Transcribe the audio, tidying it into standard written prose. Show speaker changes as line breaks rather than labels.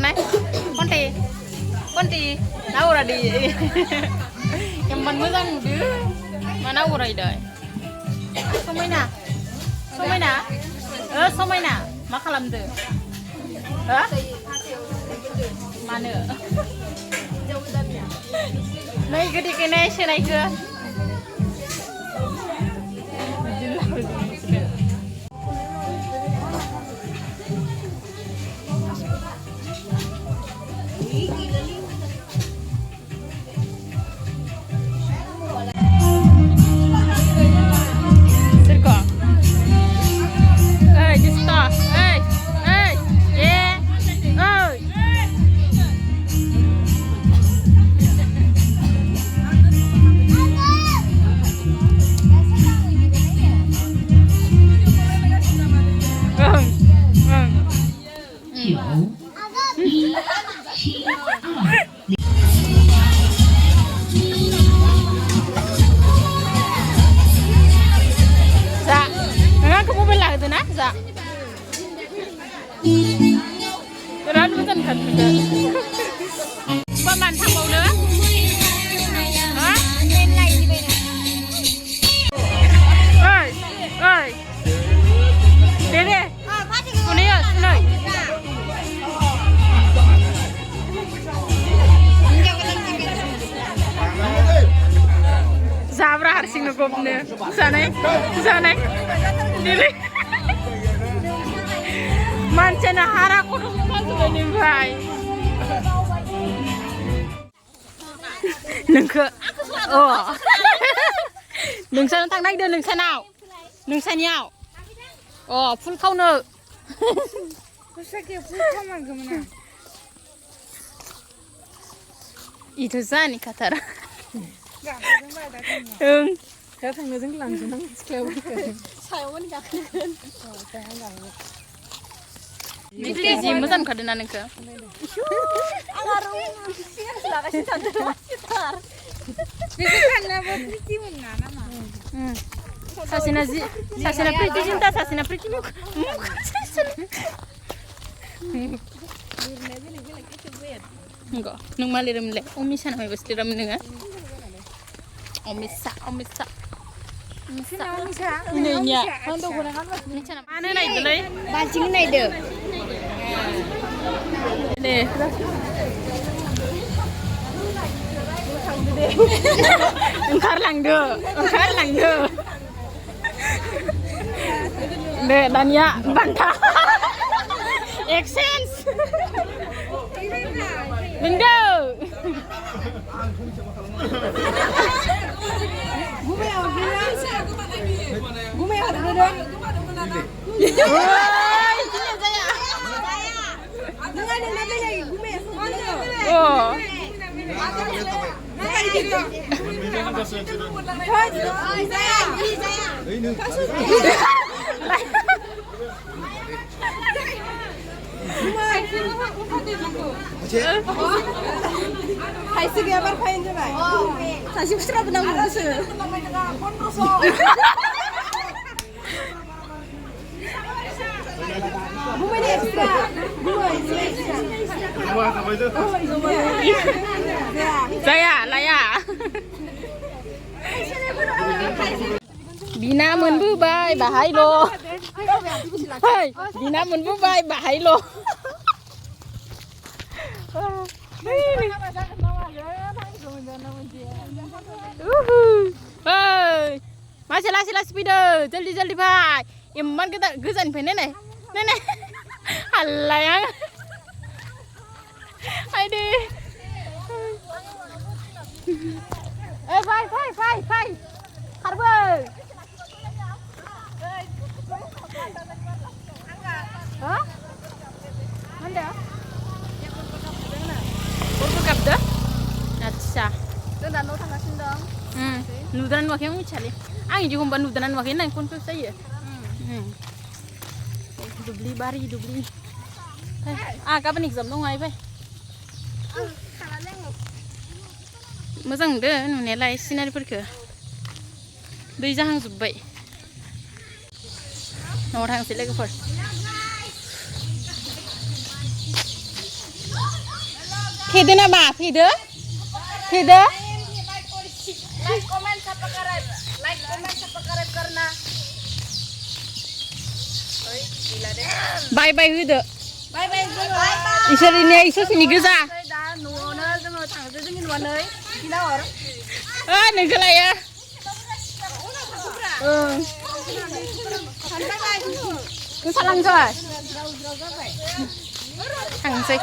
naik konti naura di kemban mutan deh mana urai deh somaina मा खालामदो मानो नै गोदैखौ नाय सोनायखौ Terlalu betul kan? Paman tambah udah? Hah? Oi, Dede, sini ya, sini. Zabra harus ngegopnya, sana, Dede. Mancana hara kudu masuk ini bay. Nengke. Oh. Nengsan tang naik deh nengsanau. Nengsaniau. Oh, full kau ne.
Pusake full kau mah gimana?
Itu zani katara.
Gak, enggak datang. Datang ngejeng langsung nang sekelewat.
Saya pun gak kenal.
Oh, saya enggak.
Ini sih musan kadena nengke.
Angaru. Siapa sih tante sekitar. Bisa apa priti mana nama?
Sasina priti cinta, sasina priti muka. Enggak, nung maliram le. Omisa na may basti ram nunga. Omisa. Ini nya.
Untuk gunakan mas.
Mana na itu le?
Bancing na itu.
Nih. Engkar lang do. Nih, Dania bantah. Exchange. Benda.
Gume ada dong.
Oh.
Hai segi apa kain coba? Kasih usra benang musuh. Gume ni extra.
Saya laya. Bina menbubai bahai lo. Hei, Bina menbubai bahai lo. Hei, masih las video, jल्दी Bhai. Iman kita gezan pene nih. Nenek. Allah yang. Aide. Vai. Harba. Hah? Mana? Foto kapda? Acha.
Dan lo tangga sindang.
Nudanan wakil yang cari. Ang juga ban nudanan wakil nang pun tuh saya. Dubli. Kapan exam dong ay bay? Mazang deh, nilai sinari perke. Doi jahang zubai. Nomor hang sila ke first. फेदो नामा फेदो फेदो
Like, comment, subscribe. Like, comment, subscribe karena.
बाय बाय होदो
Bye bye dulu.
इसोरनि गोजा
दा न'आवनो जोङो थांदो जोंनि न'आवनो दिनाव हर
नोंखौ लायो गोसा लांसै थांसै